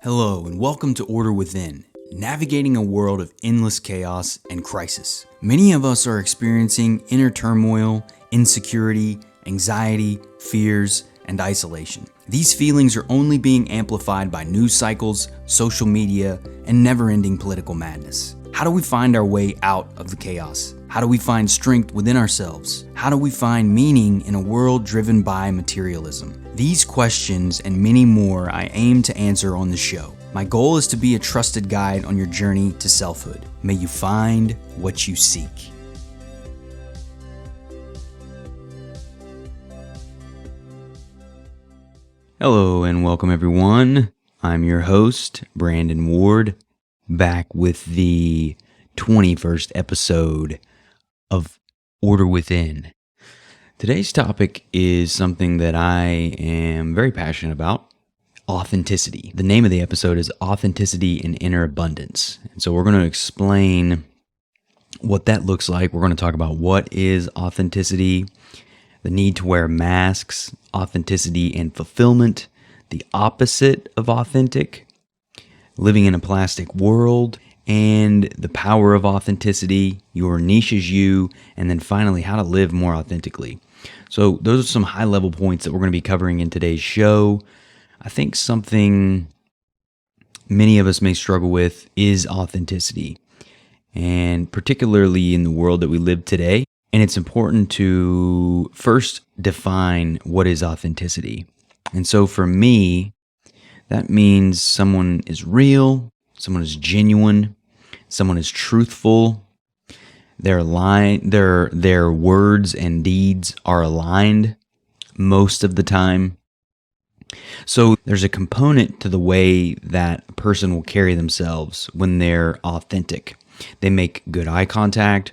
Hello and welcome to Order Within, navigating a world of endless chaos and crisis. Many of us are experiencing inner turmoil, insecurity, anxiety, fears, and isolation. These feelings are only being amplified by news cycles, social media, and never-ending political madness. How do we find our way out of the chaos? How do we find strength within ourselves? How do we find meaning in a world driven by materialism? These questions and many more I aim to answer on the show. My goal is to be a trusted guide on your journey to selfhood. May you find what you seek. Hello and welcome everyone. I'm your host, Brandon Ward, back with the 21st episode of Order Within. Today's topic is something that I am very passionate about, authenticity. The name of the episode is Authenticity and Inner Abundance. And so we're going to explain what that looks like. We're going to talk about what is authenticity, the need to wear masks, authenticity and fulfillment, the opposite of authentic, living in a plastic world, and the power of authenticity, your niche is you, and then finally how to live more authentically. So those are some high-level points that we're going to be covering in today's show. I think something many of us may struggle with is authenticity, and particularly in the world that we live today. And it's important to first define what is authenticity. And so for me, that means someone is real, someone is genuine, someone is truthful, their words and deeds are aligned most of the time. So there's a component to the way that a person will carry themselves when they're authentic. They make good eye contact.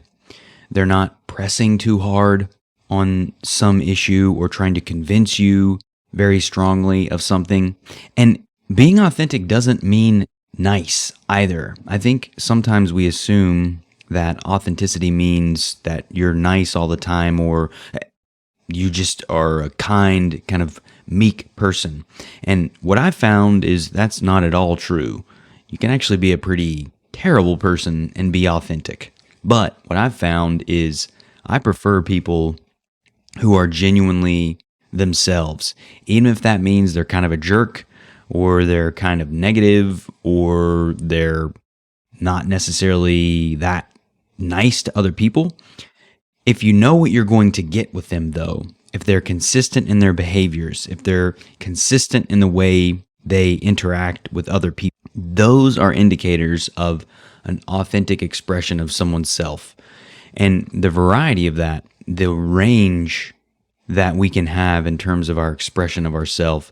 They're not pressing too hard on some issue or trying to convince you very strongly of something. And being authentic doesn't mean nice either. I think sometimes we assume that authenticity means that you're nice all the time or you just are a kind, kind of meek person. And what I found is that's not at all true. You can actually be a pretty terrible person and be authentic. But what I've found is I prefer people who are genuinely themselves, even if that means they're kind of a jerk or they're kind of negative or they're not necessarily that nice to other people. If you know what you're going to get with them, though, if they're consistent in their behaviors, if they're consistent in the way they interact with other people, those are indicators of an authentic expression of someone's self. And the variety of that, the range that we can have in terms of our expression of ourself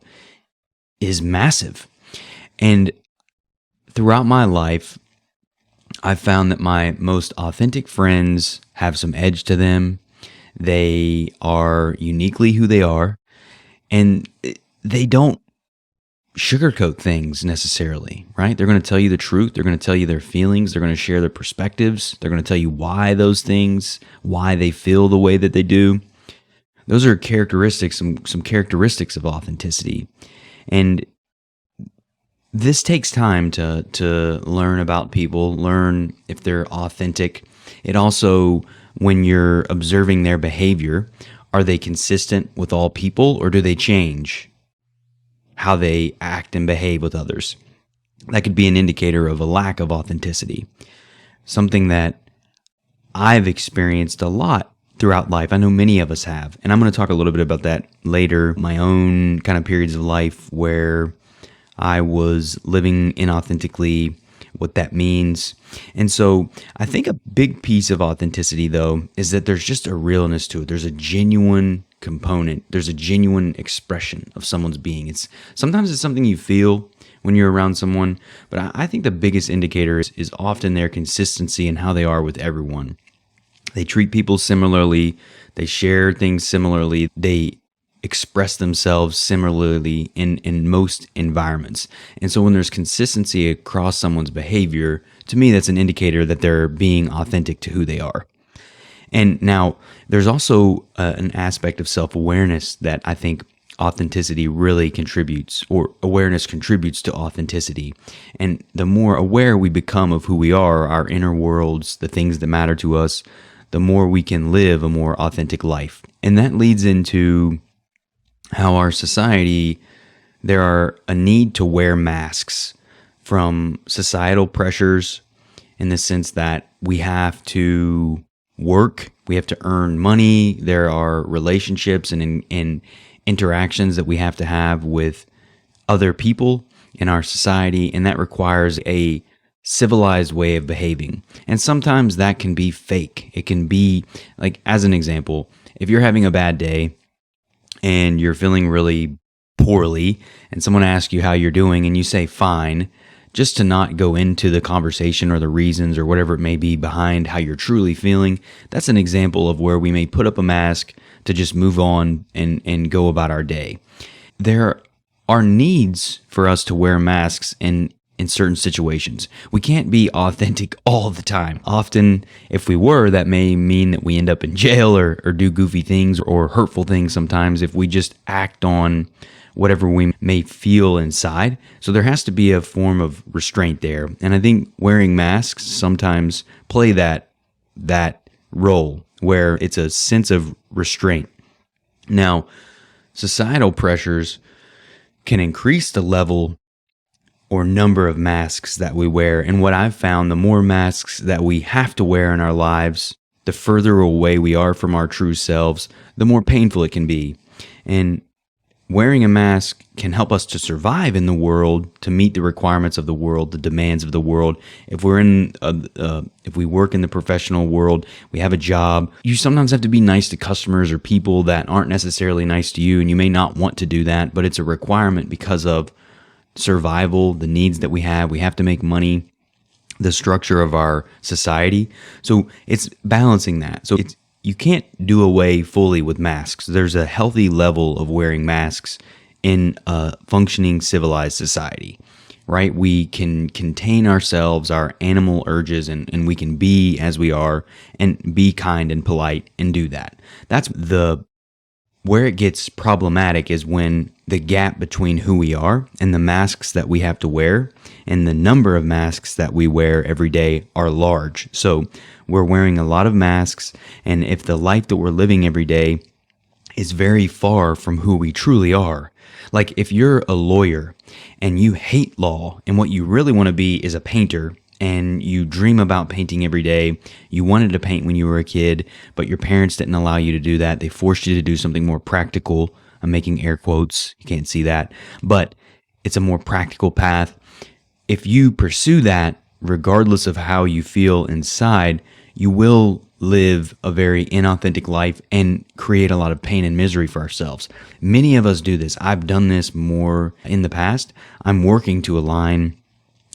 is massive. And throughout my life, I've found that my most authentic friends have some edge to them. They are uniquely who they are, and they don't sugarcoat things necessarily, right? They're going to tell you the truth. They're going to tell you their feelings. They're going to share their perspectives. They're going to tell you why those things, why they feel the way that they do. Those are characteristics, some characteristics of authenticity. And this takes time to learn about people, learn if they're authentic. It also, when you're observing their behavior, are they consistent with all people or do they change how they act and behave with others? That could be an indicator of a lack of authenticity. Something that I've experienced a lot throughout life. I know many of us have. And I'm going to talk a little bit about that later. My own kind of periods of life where I was living inauthentically, what that means. And so I think a big piece of authenticity, though, is that there's just a realness to it. There's a genuine component. There's a genuine expression of someone's being. Sometimes it's something you feel when you're around someone, but I think the biggest indicator is often their consistency in how they are with everyone. They treat people similarly. They share things similarly. They express themselves similarly in most environments. And so when there's consistency across someone's behavior, to me, that's an indicator that they're being authentic to who they are. And now there's also an aspect of self-awareness that I think authenticity really contributes, or awareness contributes to authenticity. And the more aware we become of who we are, our inner worlds, the things that matter to us, the more we can live a more authentic life. And that leads into how our society, there are a need to wear masks from societal pressures, in the sense that we have to work, we have to earn money. There are relationships and interactions that we have to have with other people in our society, and that requires a civilized way of behaving. And sometimes that can be fake. It can be, like, as an example, if you're having a bad day and you're feeling really poorly and someone asks you how you're doing and you say fine, just to not go into the conversation or the reasons or whatever it may be behind how you're truly feeling, that's an example of where we may put up a mask to just move on and go about our day. There are needs for us to wear masks in certain situations. We can't be authentic all the time. Often, if we were, that may mean that we end up in jail or do goofy things or hurtful things sometimes if we just act on whatever we may feel inside. So there has to be a form of restraint there. And I think wearing masks sometimes play that role where it's a sense of restraint. Now, societal pressures can increase the level or number of masks that we wear. And what I've found, the more masks that we have to wear in our lives, the further away we are from our true selves, the more painful it can be. And wearing a mask can help us to survive in the world, to meet the requirements of the world, the demands of the world. If we work in the professional world, we have a job, you sometimes have to be nice to customers or people that aren't necessarily nice to you, and you may not want to do that, but it's a requirement because of survival, the needs that we have. We have to make money, the structure of our society. So it's balancing that. So you can't do away fully with masks. There's a healthy level of wearing masks in a functioning civilized society, right? We can contain ourselves, our animal urges, and we can be as we are and be kind and polite and do that. That's where it gets problematic, is when the gap between who we are and the masks that we have to wear and the number of masks that we wear every day are large. So we're wearing a lot of masks, and if the life that we're living every day is very far from who we truly are, like if you're a lawyer and you hate law and what you really want to be is a painter, and you dream about painting every day. You wanted to paint when you were a kid, but your parents didn't allow you to do that. They forced you to do something more practical. I'm making air quotes. You can't see that, but it's a more practical path. If you pursue that, regardless of how you feel inside, you will live a very inauthentic life and create a lot of pain and misery for ourselves. Many of us do this. I've done this more in the past. I'm working to align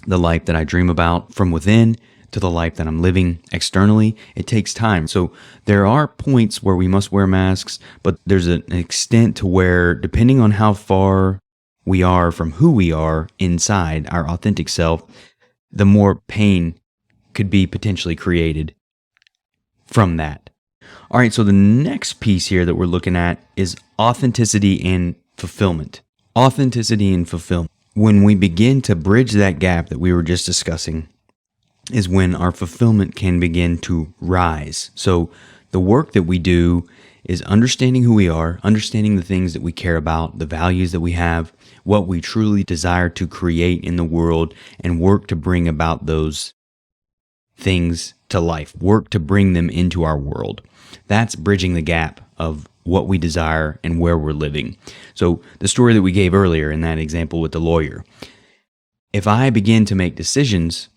the life that I dream about from within to the life that I'm living externally. It takes time. So there are points where we must wear masks, but there's an extent to where, depending on how far we are from who we are inside, our authentic self, the more pain could be potentially created from that. All right, so the next piece here that we're looking at is authenticity and fulfillment. Authenticity and fulfillment. When we begin to bridge that gap that we were just discussing is when our fulfillment can begin to rise. So the work that we do is understanding who we are, understanding the things that we care about, the values that we have, what we truly desire to create in the world, and work to bring about those things to life, work to bring them into our world. That's bridging the gap of what we desire and where we're living. So the story that we gave earlier in that example with the lawyer, if I begin to make decisions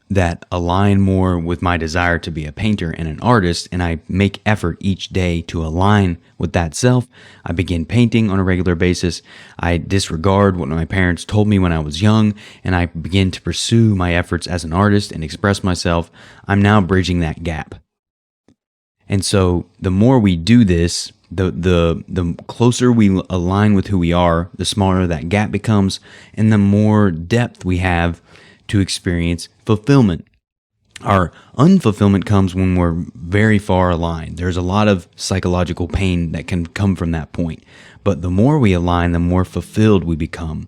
that align more with my desire to be a painter and an artist, and I make effort each day to align with that self, I begin painting on a regular basis. I disregard what my parents told me when I was young, and I begin to pursue my efforts as an artist and express myself. I'm now bridging that gap. And so the more we do this, the closer we align with who we are, the smaller that gap becomes, and the more depth we have to experience fulfillment. Our unfulfillment comes when we're very far aligned. There's a lot of psychological pain that can come from that point. But the more we align, the more fulfilled we become.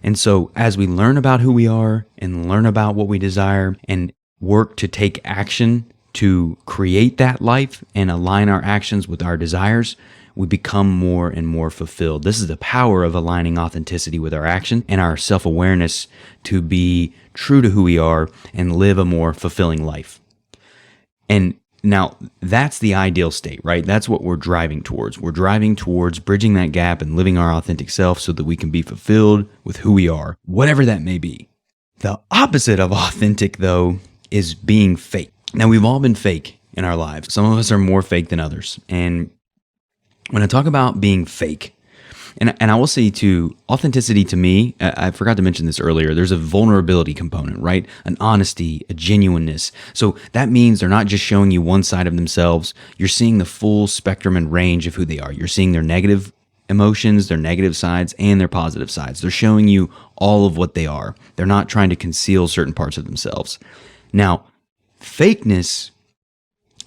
And so as we learn about who we are and learn about what we desire and work to take action to create that life and align our actions with our desires, we become more and more fulfilled. This is the power of aligning authenticity with our action and our self-awareness to be true to who we are and live a more fulfilling life. And now that's the ideal state, right? That's what we're driving towards. We're driving towards bridging that gap and living our authentic self so that we can be fulfilled with who we are, whatever that may be. The opposite of authentic, though, is being fake. Now, we've all been fake in our lives. Some of us are more fake than others. And when I talk about being fake, and I will say too, authenticity to me, I forgot to mention this earlier, there's a vulnerability component, right? An honesty, a genuineness. So that means they're not just showing you one side of themselves. You're seeing the full spectrum and range of who they are. You're seeing their negative emotions, their negative sides, and their positive sides. They're showing you all of what they are. They're not trying to conceal certain parts of themselves. Now, fakeness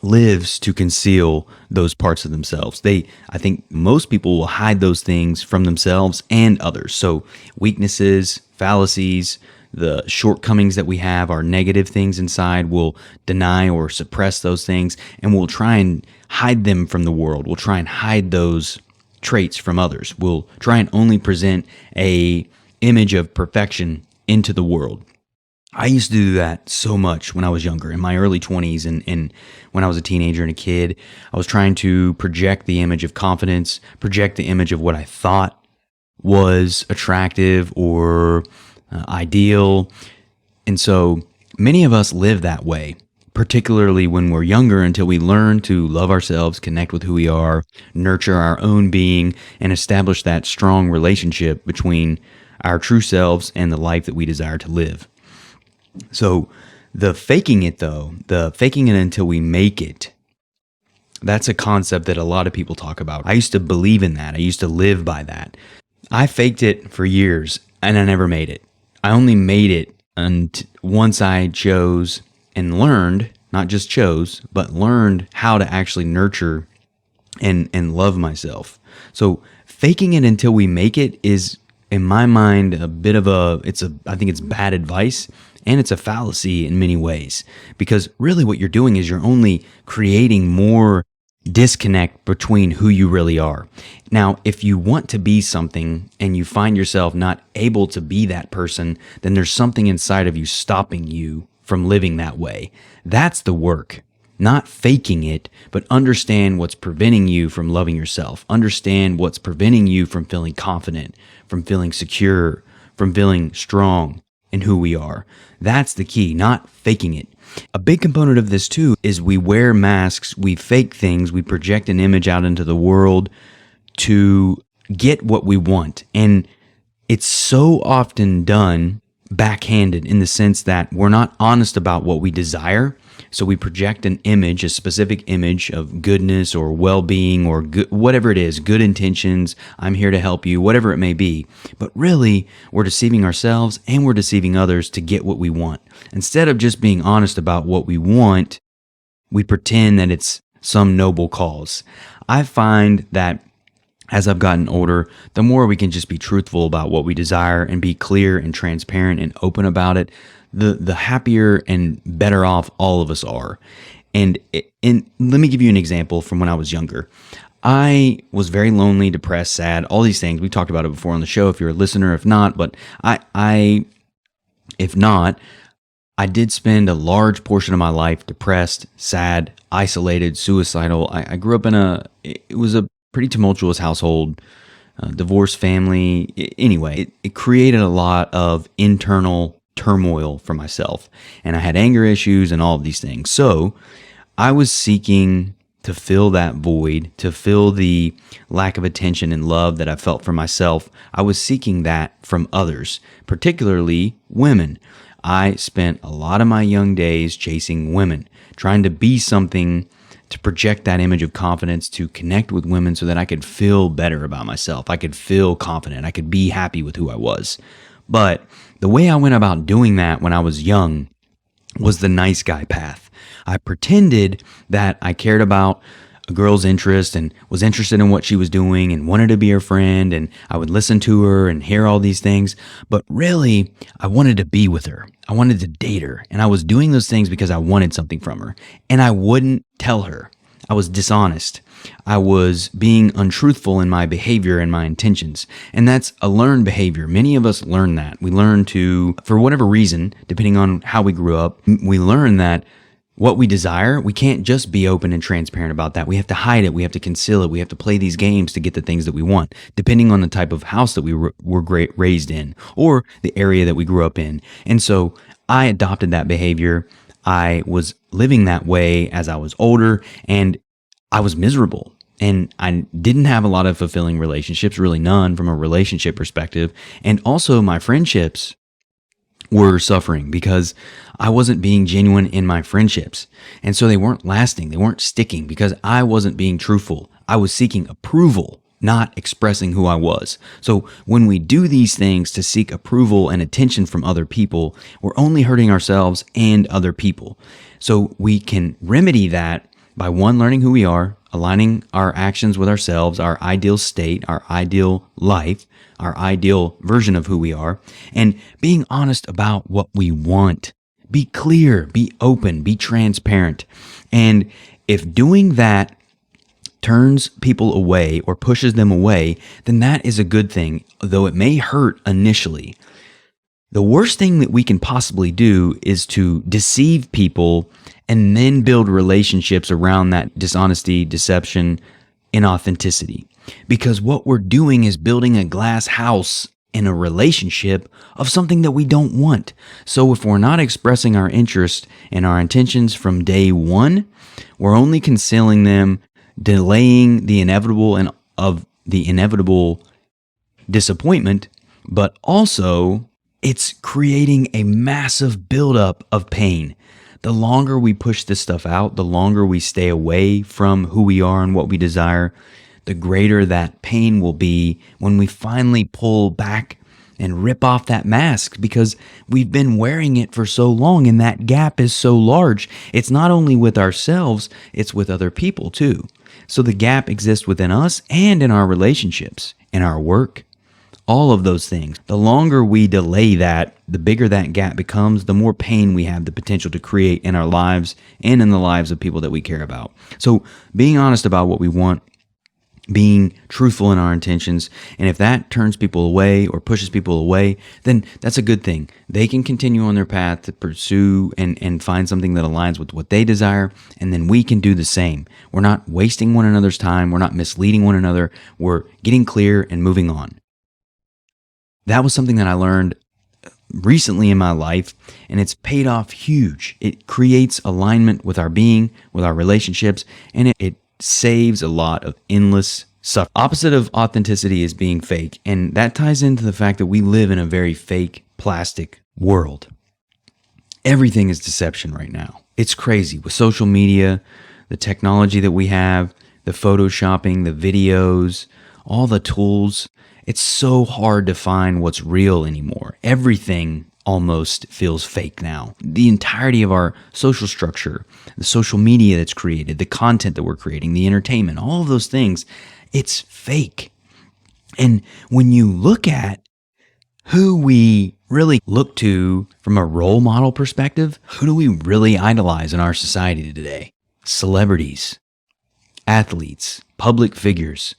lives to conceal those parts of themselves. I think most people will hide those things from themselves and others. So weaknesses, fallacies, the shortcomings that we have, our negative things inside, will deny or suppress those things, and we'll try and hide them from the world. We'll try and hide those traits from others. We'll try and only present a image of perfection into the world. I used to do that so much when I was younger, in my early 20s, and when I was a teenager and a kid. I was trying to project the image of confidence, project the image of what I thought was attractive or ideal. And so many of us live that way, particularly when we're younger, until we learn to love ourselves, connect with who we are, nurture our own being, and establish that strong relationship between our true selves and the life that we desire to live. So the faking it, though, the faking it until we make it, that's a concept that a lot of people talk about. I used to believe in that. I used to live by that. I faked it for years and I never made it. I only made it once I chose and learned, not just chose, but learned how to actually nurture and love myself. So faking it until we make it is, in my mind, a bit of I think it's bad advice. And it's a fallacy in many ways, because really what you're doing is you're only creating more disconnect between who you really are. Now, if you want to be something and you find yourself not able to be that person, then there's something inside of you stopping you from living that way. That's the work. Not faking it, but understand what's preventing you from loving yourself. Understand what's preventing you from feeling confident, from feeling secure, from feeling strong in who we are. That's the key, not faking it. A big component of this too is we wear masks, we fake things, we project an image out into the world to get what we want. And it's so often done backhanded in the sense that we're not honest about what we desire. So we project an image, a specific image of goodness or well-being or whatever it is, good intentions, I'm here to help you, whatever it may be. But really, we're deceiving ourselves and we're deceiving others to get what we want. Instead of just being honest about what we want, we pretend that it's some noble cause. I find that as I've gotten older, the more we can just be truthful about what we desire and be clear and transparent and open about it, the happier and better off all of us are. And let me give you an example from when I was younger. I was very lonely, depressed, sad, all these things. We talked about it before on the show if you're a listener, if not, but if not, I did spend a large portion of my life depressed, sad, isolated, suicidal. I grew up it was a pretty tumultuous household, divorced family. Anyway, it created a lot of internal turmoil for myself. And I had anger issues and all of these things. So I was seeking to fill that void, to fill the lack of attention and love that I felt for myself. I was seeking that from others, particularly women. I spent a lot of my young days chasing women, trying to be something to project that image of confidence, to connect with women so that I could feel better about myself. I could feel confident. I could be happy with who I was. But the way I went about doing that when I was young was the nice guy path. I pretended that I cared about a girl's interest and was interested in what she was doing and wanted to be her friend, and I would listen to her and hear all these things. But really, I wanted to be with her. I wanted to date her. And I was doing those things because I wanted something from her. And I wouldn't tell her. I was dishonest. I was being untruthful in my behavior and my intentions. And that's a learned behavior. Many of us learn that. We learn to, for whatever reason, depending on how we grew up, we learn that what we desire, we can't just be open and transparent about that. We have to hide it. We have to conceal it. We have to play these games to get the things that we want, depending on the type of house that we were raised in or the area that we grew up in. And so I adopted that behavior. I was living that way as I was older, and I was miserable. And I didn't have a lot of fulfilling relationships, really none from a relationship perspective. And also my friendships were suffering because I wasn't being genuine in my friendships. And so they weren't lasting. They weren't sticking because I wasn't being truthful. I was seeking approval, not expressing who I was. So when we do these things to seek approval and attention from other people, we're only hurting ourselves and other people. So we can remedy that by one, learning who we are, aligning our actions with ourselves, our ideal state, our ideal life, our ideal version of who we are, and being honest about what we want. Be clear, be open, be transparent. And if doing that turns people away or pushes them away, then that is a good thing, though it may hurt initially. The worst thing that we can possibly do is to deceive people and then build relationships around that dishonesty, deception, inauthenticity. Because what we're doing is building a glass house in a relationship of something that we don't want. So if we're not expressing our interest and our intentions from day one, we're only concealing them, delaying the inevitable and of the inevitable disappointment, but also it's creating a massive buildup of pain. The longer we push this stuff out, the longer we stay away from who we are and what we desire, the greater that pain will be when we finally pull back and rip off that mask, because we've been wearing it for so long and that gap is so large. It's not only with ourselves, it's with other people too. So the gap exists within us and in our relationships, in our work, all of those things. The longer we delay that, the bigger that gap becomes, the more pain we have the potential to create in our lives and in the lives of people that we care about. So being honest about what we want, being truthful in our intentions, and if that turns people away or pushes people away, then that's a good thing. They can continue on their path to pursue and find something that aligns with what they desire, and then we can do the same. We're not wasting one another's time. We're not misleading one another. We're getting clear and moving on. That was something that I learned recently in my life, and it's paid off huge. It creates alignment with our being, with our relationships, and it saves a lot of endless suffering. Opposite of authenticity is being fake, and that ties into the fact that we live in a very fake, plastic world. Everything is deception right now. It's crazy with social media, the technology that we have, the photoshopping, the videos, all the tools. It's so hard to find what's real anymore. Everything almost feels fake now. The entirety of our social structure, the social media that's created, the content that we're creating, the entertainment, all of those things, it's fake. And when you look at who we really look to from a role model perspective, who do we really idolize in our society today? Celebrities, athletes, public figures,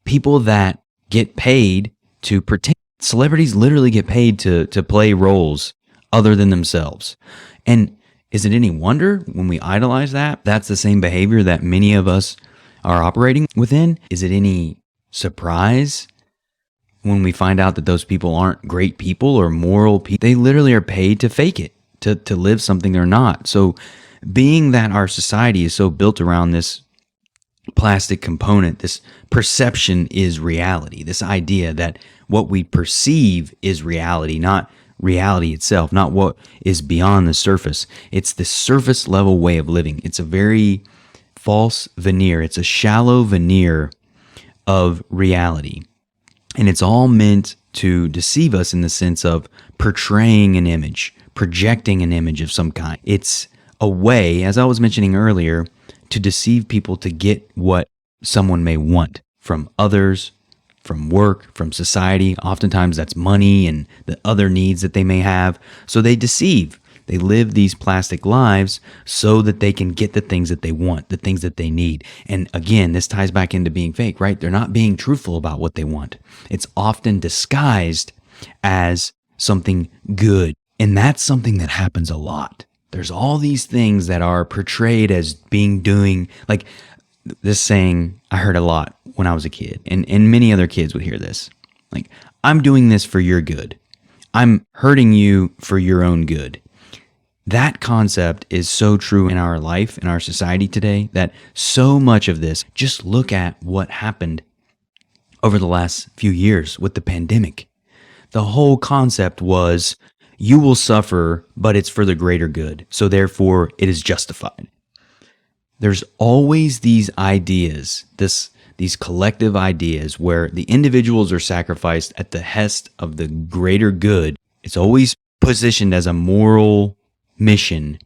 people that get paid to pretend. Celebrities literally get paid to play roles other than themselves. And is it any wonder when we idolize that? That's the same behavior that many of us are operating within. Is it any surprise when we find out that those people aren't great people or moral people? They literally are paid to fake it, to live something they're not. So being that our society is so built around this plastic component, this perception is reality, this idea that what we perceive is reality, not reality itself, not what is beyond the surface. It's the surface level way of living. It's a very false veneer. It's a shallow veneer of reality. And it's all meant to deceive us in the sense of portraying an image, projecting an image of some kind. It's a way, as I was mentioning earlier, to deceive people to get what someone may want from others, from work, from society. Oftentimes that's money and the other needs that they may have. So they deceive. They live these plastic lives so that they can get the things that they want, the things that they need. And again, this ties back into being fake, right? They're not being truthful about what they want. It's often disguised as something good. And that's something that happens a lot. There's all these things that are portrayed as doing, like this saying I heard a lot when I was a kid, and many other kids would hear this. Like, I'm doing this for your good. I'm hurting you for your own good. That concept is so true in our life, in our society today, that so much of this, just look at what happened over the last few years with the pandemic. The whole concept was you will suffer, but it's for the greater good. So therefore, it is justified. There's always these ideas, these collective ideas where the individuals are sacrificed at the behest of the greater good. It's always positioned as a moral mission.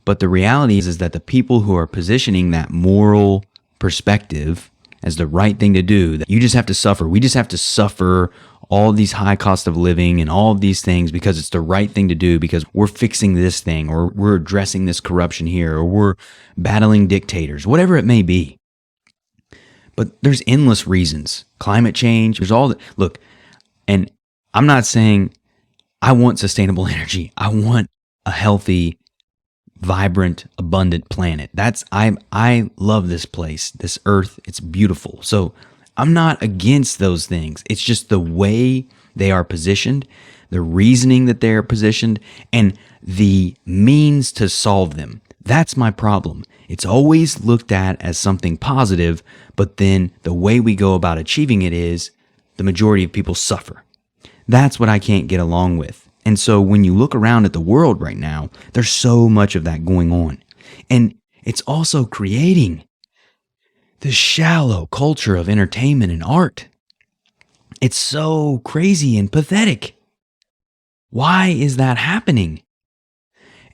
But the reality is that the people who are positioning that moral perspective as the right thing to do, that you just have to suffer. We just have to suffer all these high cost of living and all of these things because it's the right thing to do, because we're fixing this thing, or we're addressing this corruption here, or we're battling dictators, whatever it may be. But there's endless reasons. Climate change, there's all that. Look, and I'm not saying I want sustainable energy. I want a healthy, vibrant, abundant planet. I love this place, this earth. It's beautiful. So I'm not against those things. It's just the way they are positioned, the reasoning that they are positioned, and the means to solve them. That's my problem. It's always looked at as something positive, but then the way we go about achieving it is the majority of people suffer. That's what I can't get along with. And so when you look around at the world right now, there's so much of that going on. And it's also creating this shallow culture of entertainment and art. It's so crazy and pathetic. Why is that happening?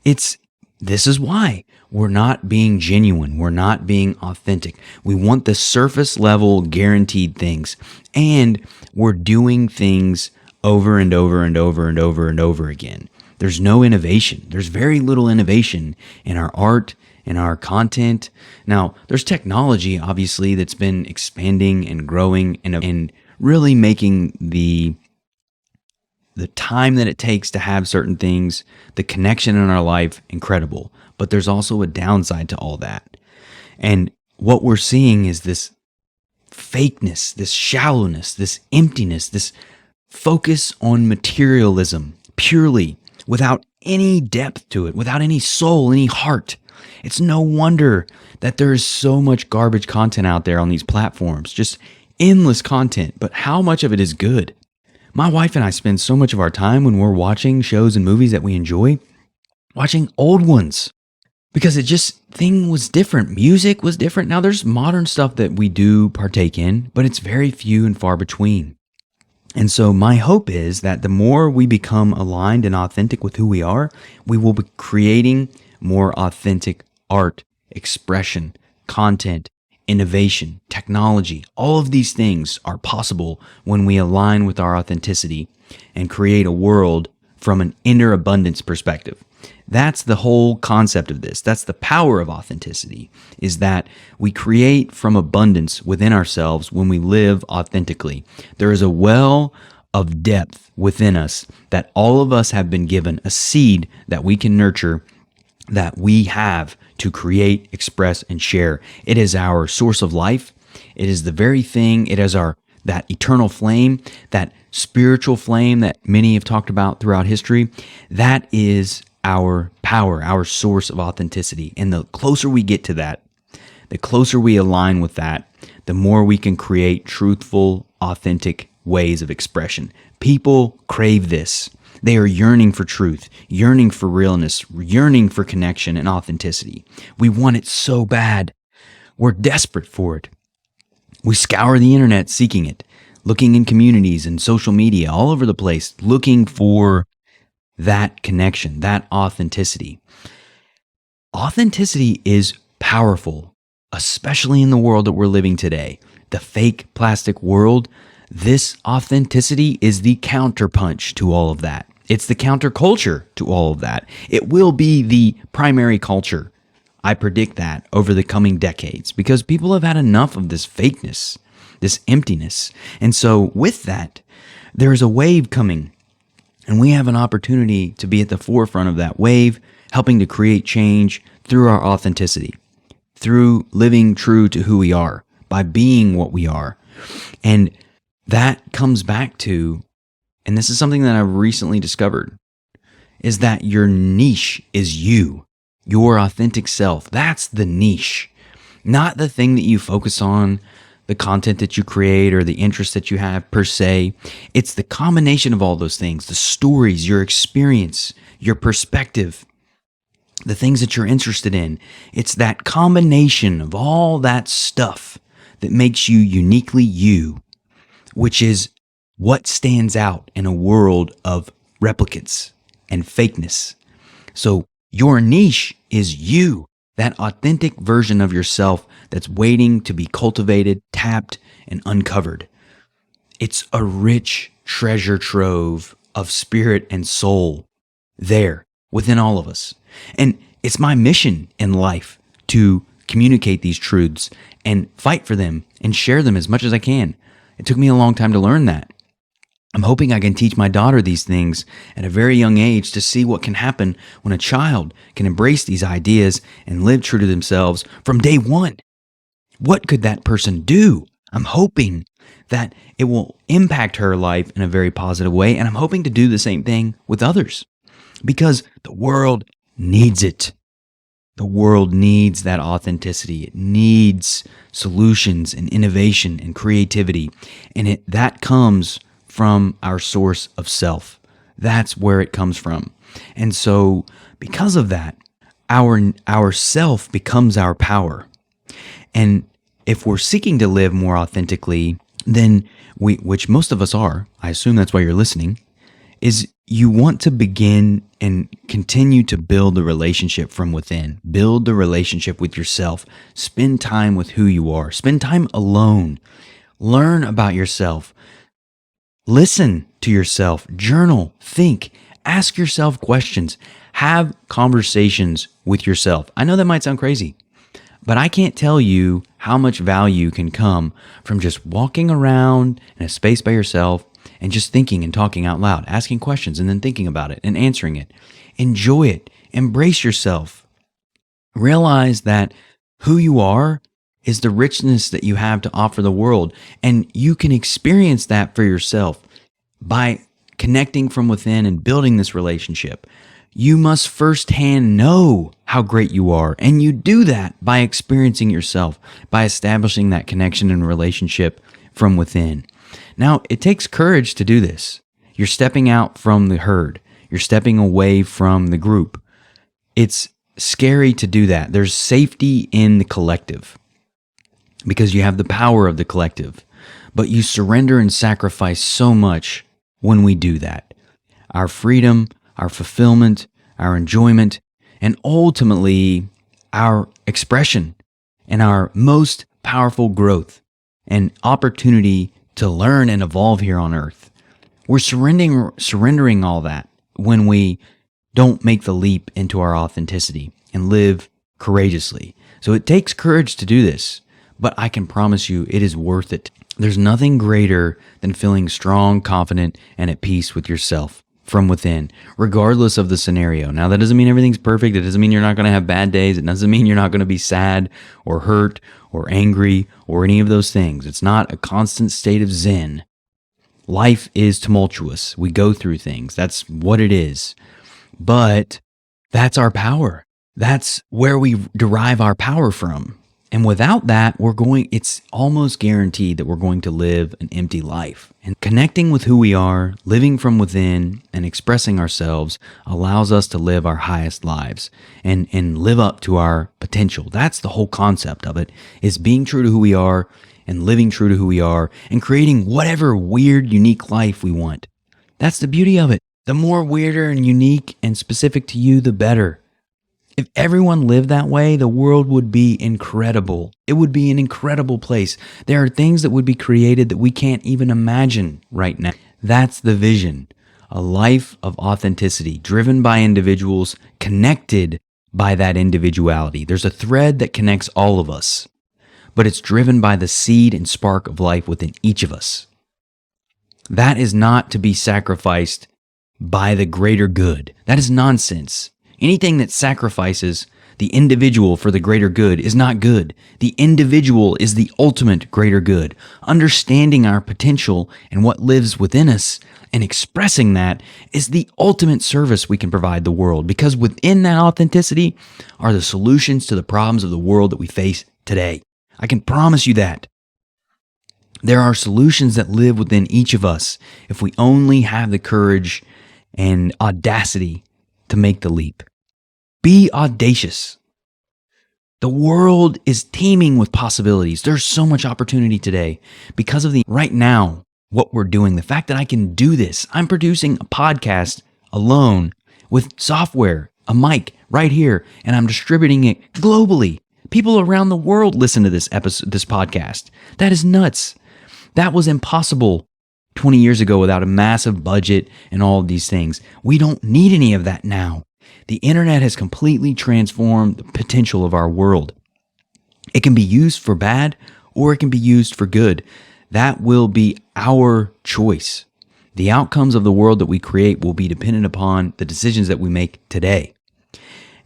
This is why we're not being genuine. We're not being authentic. We want the surface level guaranteed things, and we're doing things over and over and over and over and over again. There's no innovation. There's very little innovation in our art, in our content. Now, there's technology, obviously, that's been expanding and growing and really making the time that it takes to have certain things, the connection in our life, incredible. But there's also a downside to all that. And what we're seeing is this fakeness, this shallowness, this emptiness, this focus on materialism purely, without any depth to it, without any soul, any heart. It's no wonder that there is so much garbage content out there on these platforms, just endless content. But how much of it is good? My wife and I spend so much of our time when we're watching shows and movies that we enjoy, watching old ones, because thing was different. Music was different. Now there's modern stuff that we do partake in, but it's very few and far between. And so my hope is that the more we become aligned and authentic with who we are, we will be creating more authentic art, expression, content, innovation, technology. All of these things are possible when we align with our authenticity and create a world from an inner abundance perspective. That's the whole concept of this. That's the power of authenticity, is that we create from abundance within ourselves when we live authentically. There is a well of depth within us that all of us have been given, a seed that we can nurture, that we have to create, express, and share. It is our source of life. It is the very thing. It is that eternal flame, that spiritual flame that many have talked about throughout history. That is our power, our source of authenticity. And the closer we get to that, the closer we align with that, the more we can create truthful, authentic ways of expression. People crave this. They are yearning for truth, yearning for realness, yearning for connection and authenticity. We want it so bad. We're desperate for it. We scour the internet seeking it, looking in communities and social media all over the place, looking for that connection, that authenticity. Authenticity is powerful, especially in the world that we're living today. The fake plastic world, this authenticity is the counterpunch to all of that. It's the counterculture to all of that. It will be the primary culture. I predict that over the coming decades because people have had enough of this fakeness, this emptiness. And so with that, there is a wave coming, and we have an opportunity to be at the forefront of that wave, helping to create change through our authenticity, through living true to who we are, by being what we are. And that comes back to, and this is something that I've recently discovered, is that your niche is you, your authentic self. That's the niche, not the thing that you focus on, the content that you create or the interests that you have per se. It's the combination of all those things, the stories, your experience, your perspective, the things that you're interested in. It's that combination of all that stuff that makes you uniquely you, which is what stands out in a world of replicates and fakeness. So your niche is you, that authentic version of yourself that's waiting to be cultivated, tapped, and uncovered. It's a rich treasure trove of spirit and soul there within all of us. And it's my mission in life to communicate these truths and fight for them and share them as much as I can. It took me a long time to learn that. I'm hoping I can teach my daughter these things at a very young age to see what can happen when a child can embrace these ideas and live true to themselves from day one. What could that person do? I'm hoping that it will impact her life in a very positive way, and I'm hoping to do the same thing with others because the world needs it. The world needs that authenticity. It needs solutions and innovation and creativity, and that comes from our source of self. That's where it comes from. And so because of that, our self becomes our power. And if we're seeking to live more authentically, then which most of us are, I assume that's why you're listening, is you want to begin and continue to build the relationship from within. Build the relationship with yourself. Spend time with who you are. Spend time alone. Learn about yourself. Listen to yourself, journal, think, ask yourself questions, have conversations with yourself. I know that might sound crazy, but I can't tell you how much value can come from just walking around in a space by yourself and just thinking and talking out loud, asking questions and then thinking about it and answering it. Enjoy it. Embrace yourself. Realize that who you are is the richness that you have to offer the world. And you can experience that for yourself by connecting from within and building this relationship. You must firsthand know how great you are. And you do that by experiencing yourself, by establishing that connection and relationship from within. Now, it takes courage to do this. You're stepping out from the herd. You're stepping away from the group. It's scary to do that. There's safety in the collective, because you have the power of the collective. But you surrender and sacrifice so much when we do that. Our freedom, our fulfillment, our enjoyment, and ultimately our expression and our most powerful growth and opportunity to learn and evolve here on earth. We're surrendering all that when we don't make the leap into our authenticity and live courageously. So it takes courage to do this. But I can promise you it is worth it. There's nothing greater than feeling strong, confident, and at peace with yourself from within, regardless of the scenario. Now, that doesn't mean everything's perfect. It doesn't mean you're not going to have bad days. It doesn't mean you're not going to be sad or hurt or angry or any of those things. It's not a constant state of zen. Life is tumultuous. We go through things. That's what it is. But that's our power. That's where we derive our power from. And without that, it's almost guaranteed that we're going to live an empty life. And connecting with who we are, living from within, and expressing ourselves allows us to live our highest lives and live up to our potential. That's the whole concept of it, is being true to who we are and living true to who we are and creating whatever weird, unique life we want. That's the beauty of it. The more weirder and unique and specific to you, the better. If everyone lived that way, the world would be incredible. It would be an incredible place. There are things that would be created that we can't even imagine right now. That's the vision. A life of authenticity, driven by individuals, connected by that individuality. There's a thread that connects all of us, but it's driven by the seed and spark of life within each of us. That is not to be sacrificed by the greater good. That is nonsense. Anything that sacrifices the individual for the greater good is not good. The individual is the ultimate greater good. Understanding our potential and what lives within us and expressing that is the ultimate service we can provide the world, because within that authenticity are the solutions to the problems of the world that we face today. I can promise you that. There are solutions that live within each of us if we only have the courage and audacity to make the leap. Be audacious. The world is teeming with possibilities. There's so much opportunity today because of the right now, what we're doing, the fact that I can do this. I'm producing a podcast alone with software, a mic right here, and I'm distributing it globally. People around the world listen to this podcast. That is nuts. That was impossible 20 years ago without a massive budget and all of these things. We don't need any of that now. The internet has completely transformed the potential of our world. It can be used for bad or it can be used for good. That will be our choice. The outcomes of the world that we create will be dependent upon the decisions that we make today.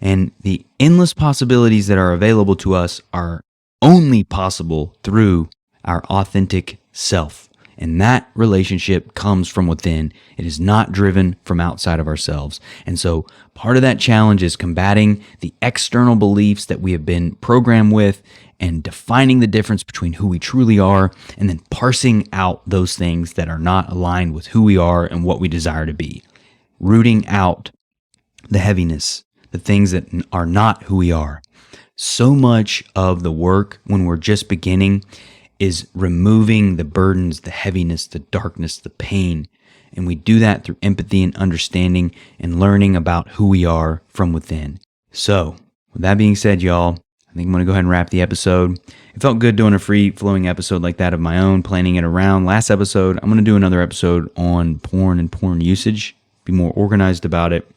And the endless possibilities that are available to us are only possible through our authentic self. And that relationship comes from within. It is not driven from outside of ourselves. And so part of that challenge is combating the external beliefs that we have been programmed with and defining the difference between who we truly are, and then parsing out those things that are not aligned with who we are and what we desire to be. Rooting out the heaviness, the things that are not who we are. So much of the work when we're just beginning is removing the burdens, the heaviness, the darkness, the pain. And we do that through empathy and understanding and learning about who we are from within. So, with that being said, y'all, I think I'm going to go ahead and wrap the episode. It felt good doing a free-flowing episode like that of my own, planning it around. Last episode, I'm going to do another episode on porn and porn usage, be more organized about it.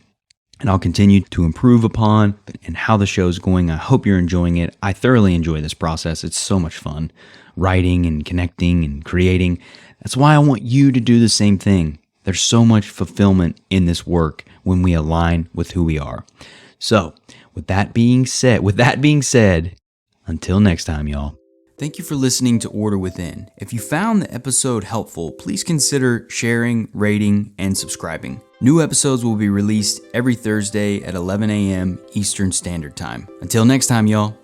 And I'll continue to improve upon and how the show's going. I hope you're enjoying it. I thoroughly enjoy this process. It's so much fun, writing and connecting and creating. That's why I want you to do the same thing. There's so much fulfillment in this work when we align with who we are. So, with that being said, until next time, y'all. Thank you for listening to Order Within. If you found the episode helpful, please consider sharing, rating, and subscribing. New episodes will be released every Thursday at 11 a.m. Eastern Standard Time. Until next time, y'all.